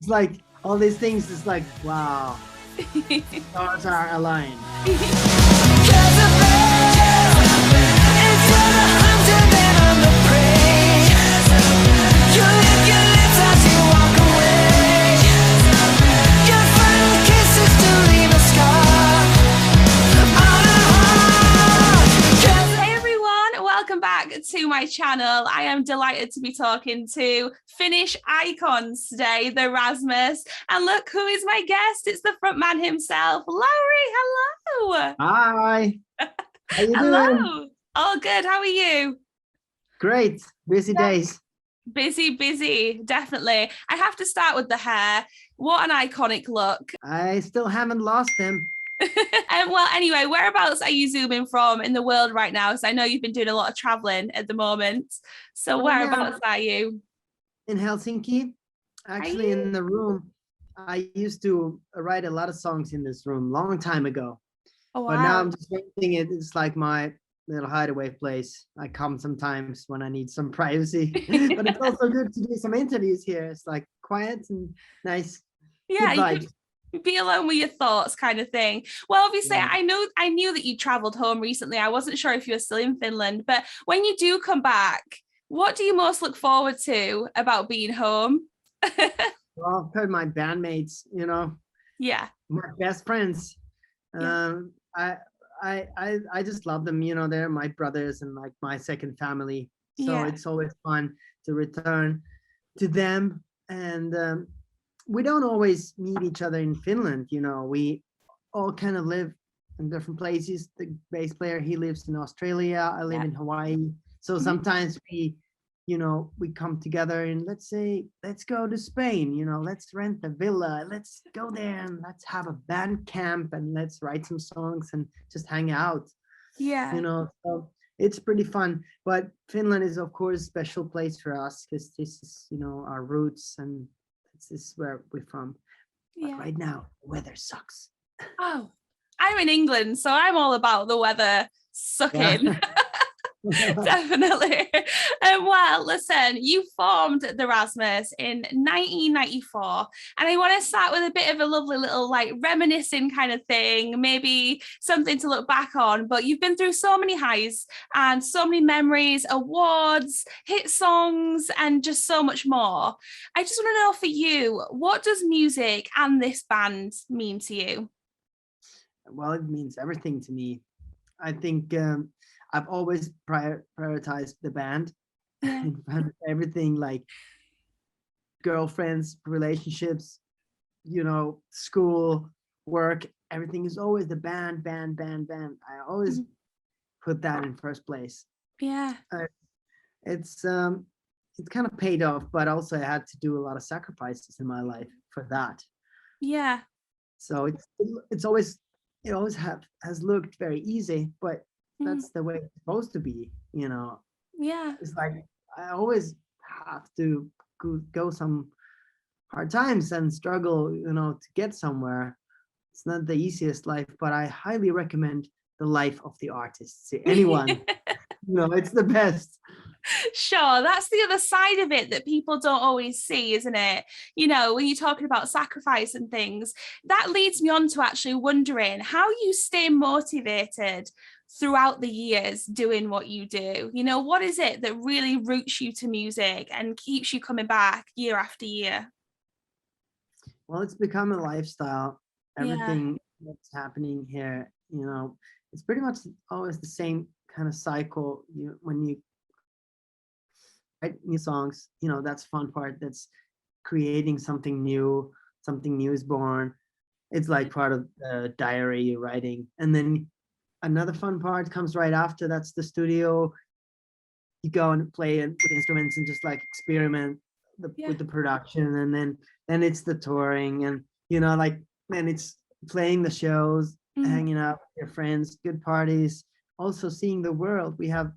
It's like all these things. It's like, wow, stars are aligned. To my channel. I am delighted to be talking to Finnish icons today, the Rasmus. And look who is my guest. It's the frontman himself, Lauri. Hello. Hi. How you Hello. doing? All good. How are you? Great. Busy days. Busy, definitely. I have to start with the hair. What an iconic look. I still haven't lost them. Well, anyway, whereabouts are you zooming from in the world right now? So I know you've been doing a lot of traveling at the moment. So whereabouts are you? In Helsinki, actually in the room. I used to write a lot of songs in this room long time ago. Oh, wow. But now I'm just renting it. It's like my little hideaway place. I come sometimes when I need some privacy. But it's also good to do some interviews here. It's like quiet and nice. Yeah, you could be alone with your thoughts kind of thing. Well, obviously, yeah. I knew that you traveled home recently. I wasn't sure if you were still in Finland, but when you do come back, what do you most look forward to about being home? Well, I've heard my bandmates, you know. Yeah. My best friends. Yeah. I just love them, you know. They're my brothers and like my second family. So it's always fun to return to them. And we don't always meet each other in Finland, you know. We all kind of live in different places. The bass player, he lives in Australia. I live in Hawaii. So sometimes we come together and let's say, let's go to Spain, you know, let's rent a villa, let's go there and let's have a band camp and let's write some songs and just hang out. Yeah. You know, so it's pretty fun. But Finland is, of course, a special place for us because this is, you know, our roots and this is where we're from. But right now, the weather sucks. Oh, I'm in England, so I'm all about the weather sucking. Yeah. Definitely. Well, listen, you formed the Rasmus in 1994, and I want to start with a bit of a lovely little like reminiscing kind of thing, maybe something to look back on. But you've been through so many highs and so many memories, awards, hit songs, and just so much more. I just want to know for you, what does music and this band mean to you? Well, it means everything to me. I think I've always prioritized the band in front of everything, like girlfriends, relationships, you know, school, work, everything is always the band. I always put that in first place. Yeah. It's kind of paid off, but also I had to do a lot of sacrifices in my life for that. Yeah. So it always has looked very easy, but that's the way it's supposed to be, you know. Yeah. It's like I always have to go some hard times and struggle, you know, to get somewhere. It's not the easiest life, but I highly recommend the life of the artist to anyone. You know, it's the best. Sure, that's the other side of it that people don't always see, isn't it? You know, when you're talking about sacrifice and things, that leads me on to actually wondering how you stay motivated throughout the years doing what you do. You know, what is it that really roots you to music and keeps you coming back year after year? Well, it's become a lifestyle. Everything that's happening here, you know, it's pretty much always the same kind of cycle. When you write new songs, you know, that's fun part. That's creating something new is born. It's like part of the diary you're writing. And then another fun part comes right after. That's the studio. You go and play with instruments and just like experiment with the production. And then it's the touring, and you know, like then it's playing the shows, hanging out with your friends, good parties, also seeing the world. We have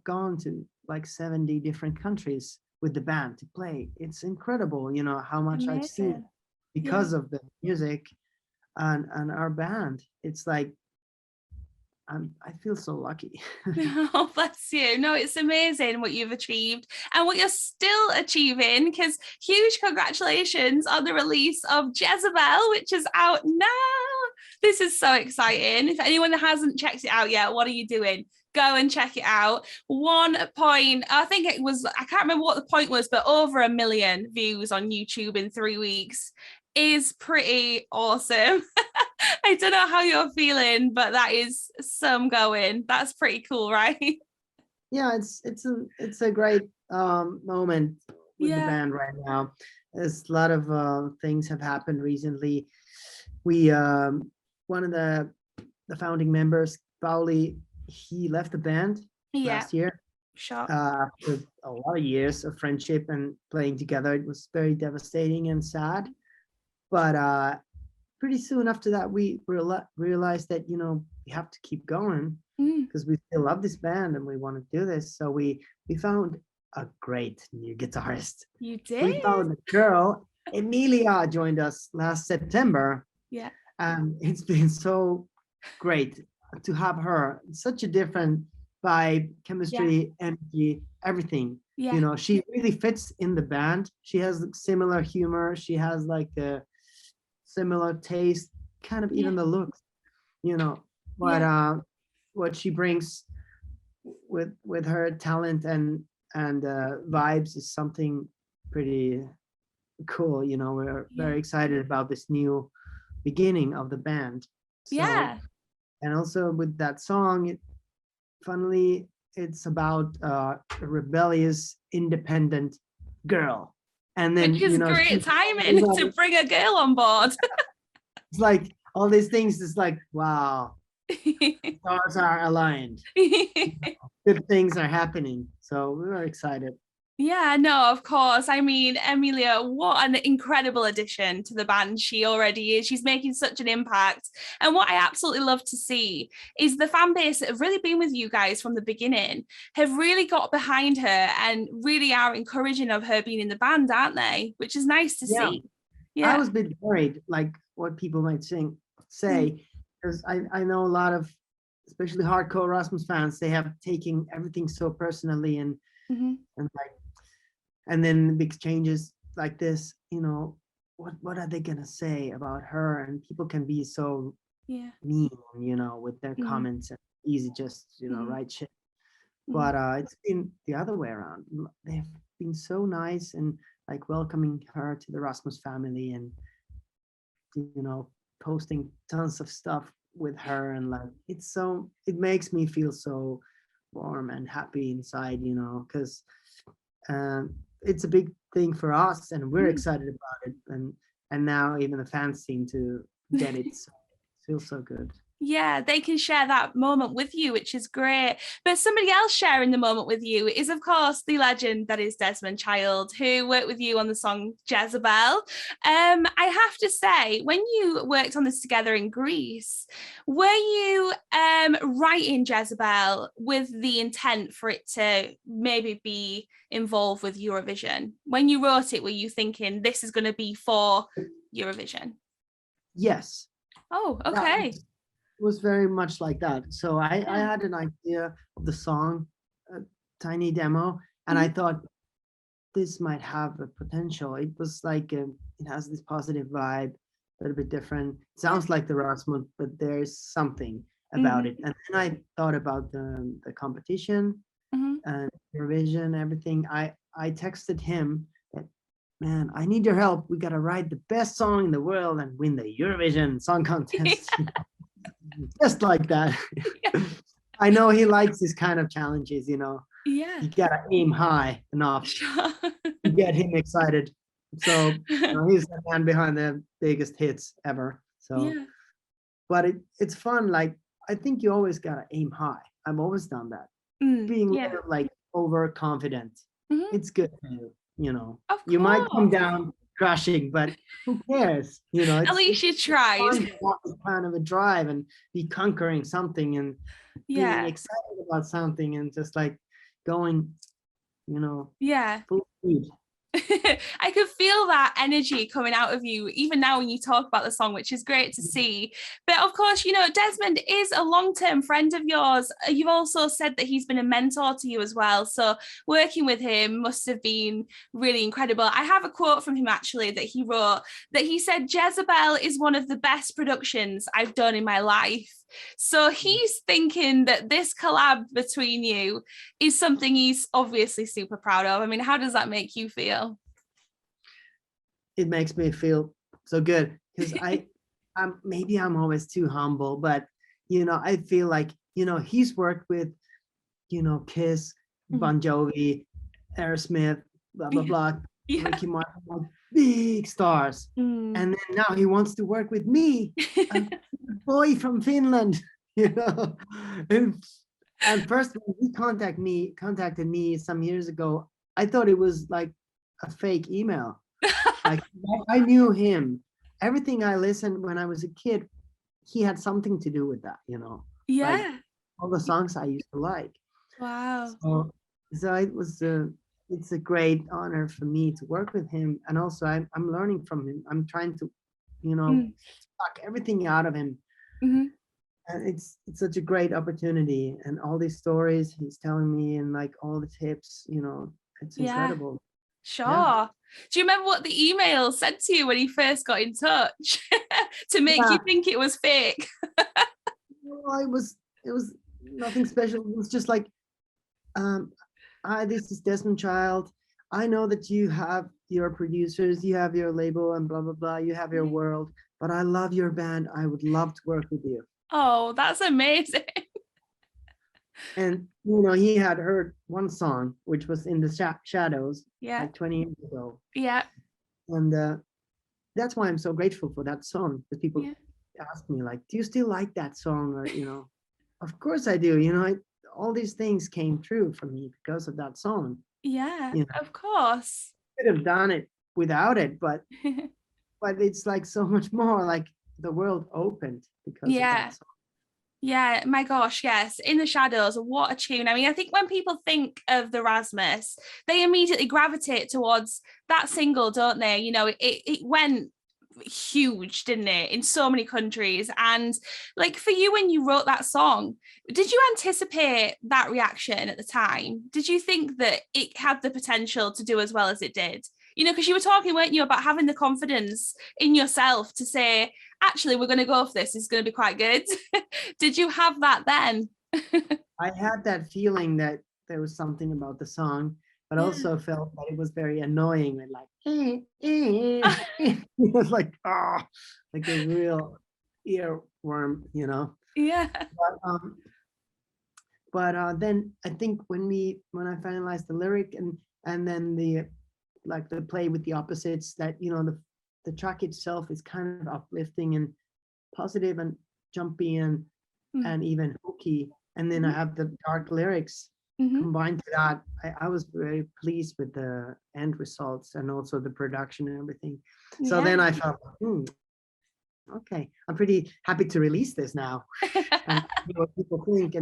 gone to like 70 different countries with the band to play. It's incredible, you know, how much I've seen because of the music and our band. It's like I feel so lucky. Oh, bless you. No, it's amazing what you've achieved and what you're still achieving, because huge congratulations on the release of Jezebel, which is out now. This is so exciting. If anyone hasn't checked it out yet, what are you doing? Go and check it out. 1 point, I think it was, I can't remember what the point was, but over 1 million views on YouTube in 3 weeks is pretty awesome. I don't know how you're feeling, but that is some going. That's pretty cool, right? Yeah, it's a great moment with the Yeah. band right now. There's a lot of things have happened recently. We one of the founding members, Pauli, he left the band Yeah. last year. Sure. After a lot of years of friendship and playing together. It was very devastating and sad. But pretty soon after that, we realized that, you know, we have to keep going because we still love this band and we want to do this. So we found a great new guitarist. You did? We found a girl. Emilia joined us last September. Yeah. And it's been so great to have her. Such a different vibe, chemistry, energy, everything. Yeah. You know, she really fits in the band. She has similar humor. She has like a similar taste, kind of even the looks, you know. But what she brings with her talent and vibes is something pretty cool. You know, we're very excited about this new beginning of the band. So, and also with that song, funnily, it's about a rebellious, independent girl. And then, which is, you know, great timing to bring a girl on board. It's like all these things is like, wow, stars are aligned. Good things are happening. So we were excited. Yeah, no, of course. I mean, Emilia, what an incredible addition to the band she already is. She's making such an impact. And what I absolutely love to see is the fan base that have really been with you guys from the beginning have really got behind her and really are encouraging of her being in the band, aren't they? Which is nice to see. Yeah. I was a bit worried, like what people might say, because I know a lot of, especially hardcore Rasmus fans, they have taken everything so personally and like, and then big changes like this, you know, what are they gonna say about her? And people can be so mean, you know, with their comments and easy just, you know, write shit. But it's been the other way around. They've been so nice and like welcoming her to the Rasmus family and, you know, posting tons of stuff with her, and like it makes me feel so warm and happy inside, you know, because it's a big thing for us and we're excited about it, and now even the fans seem to get it. So it feels so good. Yeah, they can share that moment with you, which is great. But somebody else sharing the moment with you is, of course, the legend that is Desmond Child, who worked with you on the song Jezebel. I have to say, when you worked on this together in Greece, were you writing Jezebel with the intent for it to maybe be involved with Eurovision? When you wrote it, were you thinking this is going to be for Eurovision? Yes. Oh, okay. Was very much like that. So I had an idea of the song, a tiny demo, and I thought this might have a potential. It was like it has this positive vibe, a little bit different. It sounds like the Rasmus, but there's something about it. And then I thought about the competition and Eurovision, everything. I texted him that, man, I need your help. We gotta write the best song in the world and win the Eurovision Song Contest. Just like that. I know he likes this kind of challenges, you know. You gotta aim high enough to get him excited. So you know, he's the man behind the biggest hits ever. So but it's fun. Like I think you always gotta aim high. I've always done that. Being like overconfident. It's good for you know. You might come down crushing, but who cares? You know, at least you tried. Kind of a drive and be conquering something and being excited about something and just like going, you know, full speed. I could feel that energy coming out of you, even now when you talk about the song, which is great to see. But of course, you know, Desmond is a long-term friend of yours. You've also said that he's been a mentor to you as well. So working with him must have been really incredible. I have a quote from him actually that he wrote, that he said, "Jezebel is one of the best productions I've done in my life." So he's thinking that this collab between you is something he's obviously super proud of. I mean, how does that make you feel? It makes me feel so good because maybe I'm always too humble, but you know, I feel like, you know, he's worked with, you know, Kiss, Bon Jovi, Aerosmith, blah blah blah, Ricky Martin, like big stars, and then now he wants to work with me, a boy from Finland, you know. And first when he contacted me some years ago, I thought it was like a fake email. Like, I knew him. Everything I listened when I was a kid, he had something to do with that, you know. Yeah. Like all the songs I used to like. Wow. So it was it's a great honor for me to work with him, and also I'm learning from him. I'm trying to, you know, suck everything out of him. And it's such a great opportunity, and all these stories he's telling me, and like all the tips, you know, it's incredible. Sure. Yeah. Do you remember what the email said to you when he first got in touch to make you think it was fake? Well, it was nothing special. It was just like, hi, this is Desmond Child. I know that you have your producers, you have your label and blah, blah, blah. You have your world, but I love your band. I would love to work with you. Oh, that's amazing. And, you know, he had heard one song, which was In the Shadows, like 20 years ago. Yeah. And that's why I'm so grateful for that song, because people ask me, like, do you still like that song? Or, you know, of course I do. You know, all these things came true for me because of that song. Yeah, you know? of course. I could have done it without it, but it's like so much more, like the world opened because of that song. Yeah, my gosh, yes. In the Shadows, what a tune. I mean, I think when people think of the Rasmus, they immediately gravitate towards that single, don't they? You know, it went huge, didn't it, in so many countries. And like for you, when you wrote that song, did you anticipate that reaction at the time? Did you think that it had the potential to do as well as it did? You know, because you were talking, weren't you, about having the confidence in yourself to say, actually, we're going to go for this. It's going to be quite good. Did you have that then? I had that feeling that there was something about the song, but also felt that it was very annoying and like, it was like, like a real earworm, you know? Yeah. But then I think when I finalized the lyric and then the play with the opposites, that, you know, the track itself is kind of uplifting and positive and jumpy and even hooky. And then I have the dark lyrics combined to that. I was very pleased with the end results and also the production and everything. So then I felt, okay, I'm pretty happy to release this now and see what people think.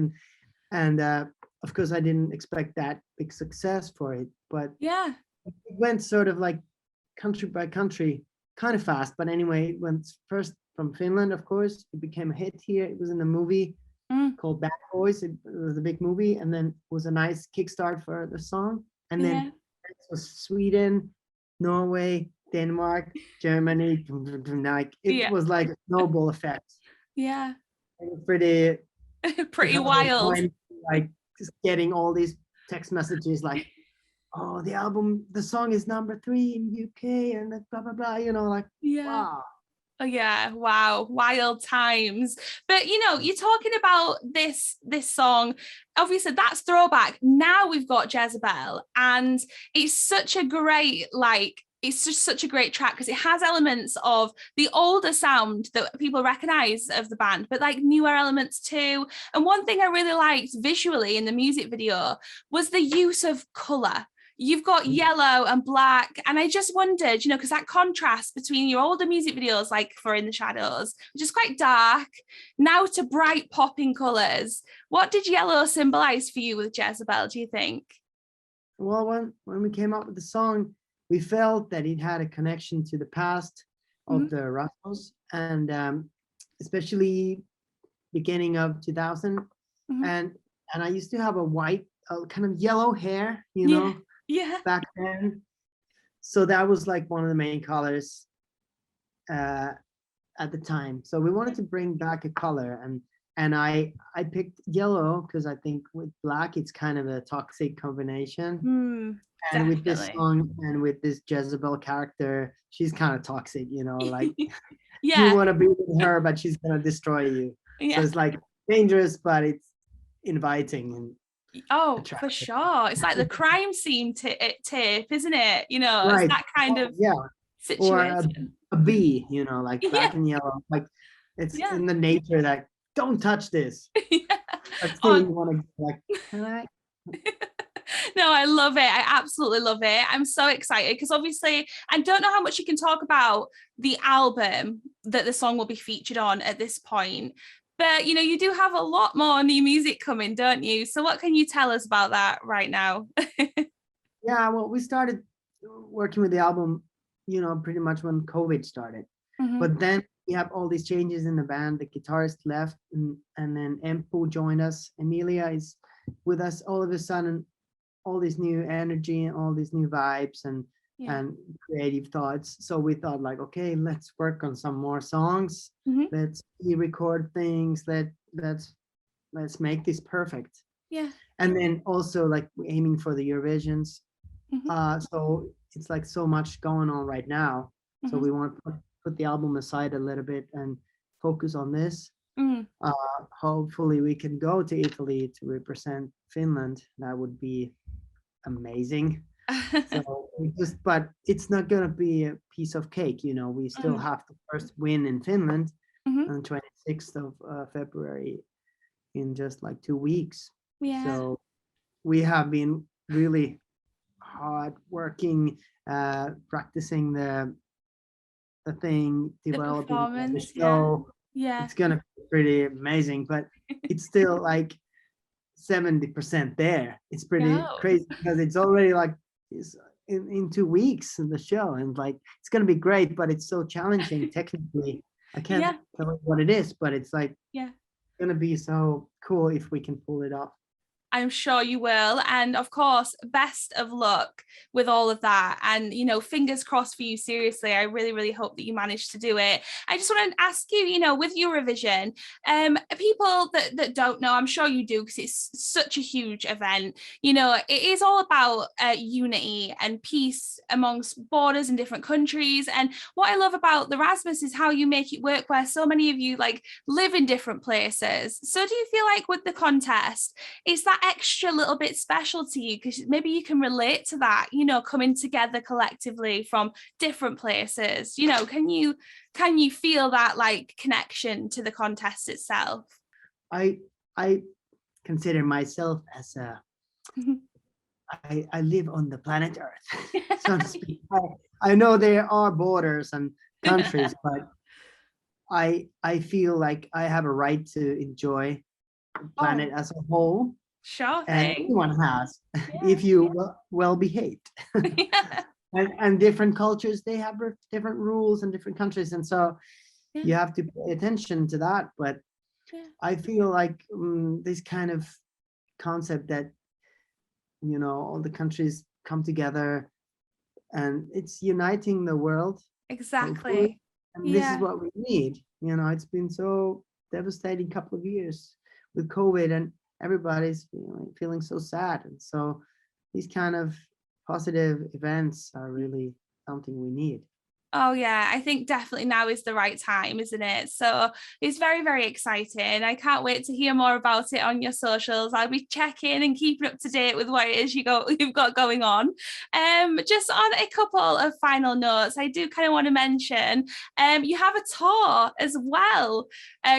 And of course, I didn't expect that big success for it, but it went sort of like country by country, kind of fast. But anyway, it went first from Finland, of course. It became a hit here. It was in a movie called Bad Boys. It was a big movie, and then it was a nice kickstart for the song. And then it was Sweden, Norway, Denmark, Germany. Like it was like a snowball effect. Yeah. Pretty wild. Like just getting all these text messages like, oh, the song is #3 in UK and blah blah blah, you know, like wow. Oh yeah, wow, wild times. But you know, you're talking about this song, obviously that's throwback. Now we've got Jezebel, and it's such a great, like, it's just such a great track because it has elements of the older sound that people recognize of the band, but like newer elements too. And one thing I really liked visually in the music video was the use of color. You've got yellow and black, and I just wondered, you know, because that contrast between your older music videos, like for In the Shadows, which is quite dark, now to bright popping colors. What did yellow symbolize for you with Jezebel, do you think? Well, when we came up with the song, we felt that it had a connection to the past of Mhm. the Rasmus, and especially beginning of 2000. Mhm. And I used to have a white, kind of yellow hair, Yeah. Yeah. back then. So that was like one of the main colors uh, at the time. So we wanted to bring back a color, and I picked yellow because I think with black it's kind of a toxic combination. And with this Definitely. song and with this Jezebel character, she's kind of toxic, like you Yeah. want to be with her, but she's gonna destroy you. So Yeah. it's like dangerous, but it's inviting and Oh, for attractive. sure. It's like the crime scene tape, isn't it? It's Right. that kind Oh, of yeah. Or situation. a bee, like Yeah. black and yellow. Like it's Yeah. in the nature that don't touch this. Yeah. But still Oh, you want to like, can I? no, I love it. I absolutely love it. I'm so excited because obviously I don't know how much you can talk about the album that the song will be featured on at this point. But you do have a lot more new music coming, don't you? So what can you tell us about that right now? Yeah, well, we started working with the album, pretty much when COVID started. Mhm. But then we have all these changes in the band. The guitarist left, and then Empo joined us. Emilia is with us all of a sudden, all this new energy and all these new vibes and Yeah. and creative thoughts. So we thought like, okay, let's work on some more songs. Mhm. Let's record things. Let's make this perfect. Yeah. And then also like aiming for the Eurovisions. Mhm. So it's like so much going on right now. So Mhm. we want to put the album aside a little bit and focus on this. Mm. Hopefully we can go to Italy to represent Finland. That would be amazing. So but it's not gonna be a piece of cake. We still Mm. have to first win in Finland Mhm. on 26th of February, in just like 2 weeks. Yeah. So we have been really hard working, practicing the thing, The developing the performance. Yeah. show. Yeah. It's gonna be pretty amazing, but it's still like 70% there. It's pretty Go. crazy because it's already like it's in 2 weeks in the show, and like it's gonna be great, but it's so challenging technically. I can't Yeah. tell you what it is, but it's like Yeah. gonna be so cool if we can pull it off. I'm sure you will. And of course, best of luck with all of that. And, fingers crossed for you. Seriously, I really, really hope that you manage to do it. I just want to ask you, with Eurovision, people that don't know, I'm sure you do because it's such a huge event. It is all about unity and peace amongst borders and different countries. And what I love about the Rasmus is how you make it work where so many of you like live in different places. So do you feel like with the contest, is that extra little bit special to you because maybe you can relate to that, coming together collectively from different places? Can you feel that like connection to the contest itself? I consider myself as I live on the planet Earth, so to speak. I know there are borders and countries, but I feel like I have a right to enjoy the planet Oh, as a whole, sure and thing. everyone has, Yeah. if you well behaved. Yeah. And different cultures, they have different rules in different countries, and so Yeah. you have to pay attention to that. But Yeah. I feel like this kind of concept that all the countries come together and it's uniting the world, hopefully. Exactly. And this is Yeah. what we need. It's been so devastating couple of years with COVID, and everybody's feeling so sad. And so these kind of positive events are really something we need. Oh yeah, I think definitely now is the right time, isn't it? So it's very, very exciting. I can't wait to hear more about it on your socials. I'll be checking and keeping up to date with what it is you've got going on. Just on a couple of final notes, I do kind of want to mention you have a tour as well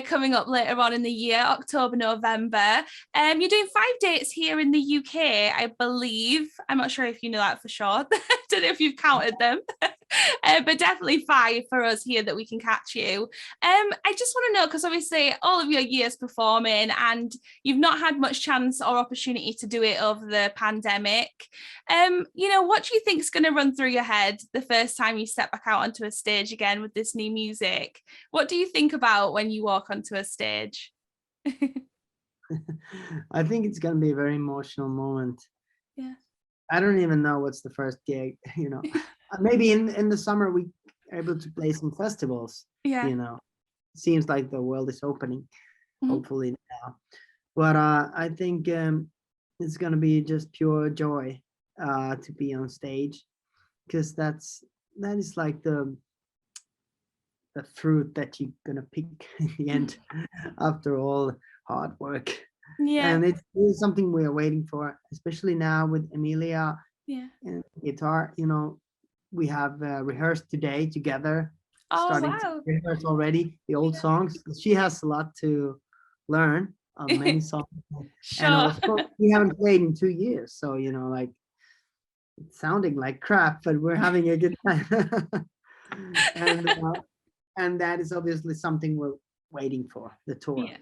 coming up later on in the year, October, November. You're doing 5 dates here in the UK, I believe. I'm not sure if you know that for sure. Don't know if you've counted them. But definitely 5 for us here that we can catch you. I just want to know, because obviously all of your years performing and you've not had much chance or opportunity to do it over the pandemic. What do you think is going to run through your head the first time you step back out onto a stage again with this new music? What do you think about when you walk onto a stage? I think it's going to be a very emotional moment. Yeah. I don't even know what's the first gig, maybe in the summer we are able to play some festivals. Yeah. Seems like the world is opening, hopefully now. But I think it's going to be just pure joy to be on stage, because that is like the fruit that you're going to pick in the end after all hard work. Yeah. And it's really something we are waiting for, especially now with Emilia and guitar. We have rehearsed today together, starting to rehearse already the old songs. She has a lot to learn on many songs. Sure. And of course, we haven't played in 2 years, so like it's sounding like crap, but we're having a good time. and that is obviously something we're waiting for, the tour. Yeah.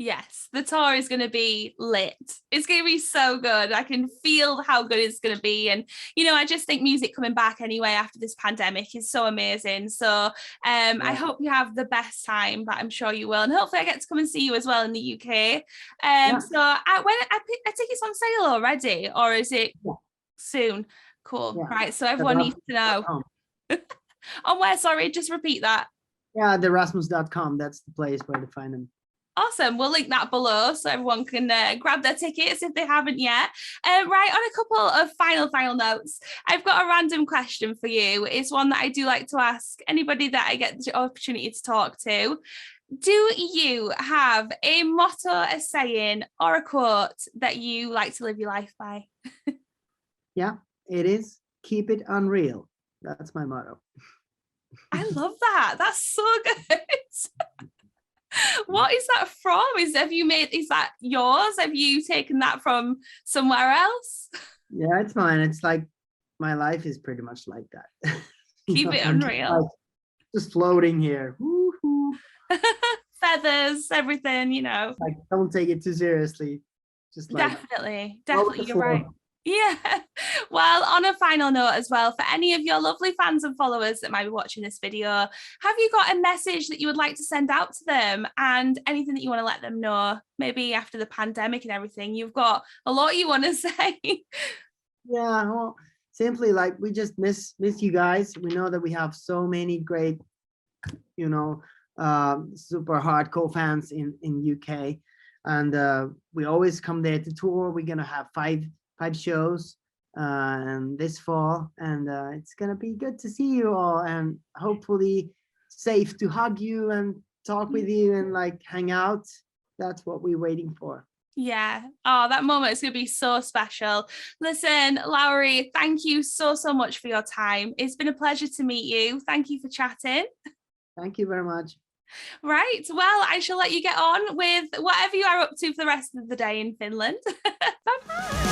Yes, the tour is going to be lit. It's going to be so good. I can feel how good it's going to be. And, I just think music coming back anyway after this pandemic is so amazing. So I hope you have the best time, but I'm sure you will. And hopefully I get to come and see you as well in the UK. So when I tickets on sale already, or is it soon? Cool. Yeah. Right. So everyone needs to know. On where? Sorry, just repeat that. Yeah, the Rasmus.com. That's the place where to find them. Awesome. We'll link that below so everyone can grab their tickets if they haven't yet. Right, on a couple of final notes, I've got a random question for you. It's one that I do like to ask anybody that I get the opportunity to talk to. Do you have a motto, a saying, or a quote that you like to live your life by? Yeah, it is. Keep it unreal. That's my motto. I love that. That's so good. What is that from? Is that yours? Have you taken that from somewhere else? Yeah, it's mine. It's like my life is pretty much like that. Keep it unreal. Just floating here. Woo-hoo. Feathers, everything, Like, don't take it too seriously. Just like definitely, you're right. Yeah. Well, on a final note as well, for any of your lovely fans and followers that might be watching this video, have you got a message that you would like to send out to them, and anything that you want to let them know, maybe after the pandemic and everything? You've got a lot you want to say. Yeah, well, simply like we just miss you guys. We know that we have so many great, super hardcore fans in UK, and we always come there to tour. We're gonna have five shows this fall, and it's gonna be good to see you all, and hopefully safe to hug you and talk with you and like hang out. That's what we're waiting for. Yeah. Oh, that moment is going to be so special. Listen, Lauri, thank you so much for your time. It's been a pleasure to meet you. Thank you for chatting. Thank you very much. Right. Well, I shall let you get on with whatever you are up to for the rest of the day in Finland. Bye-bye.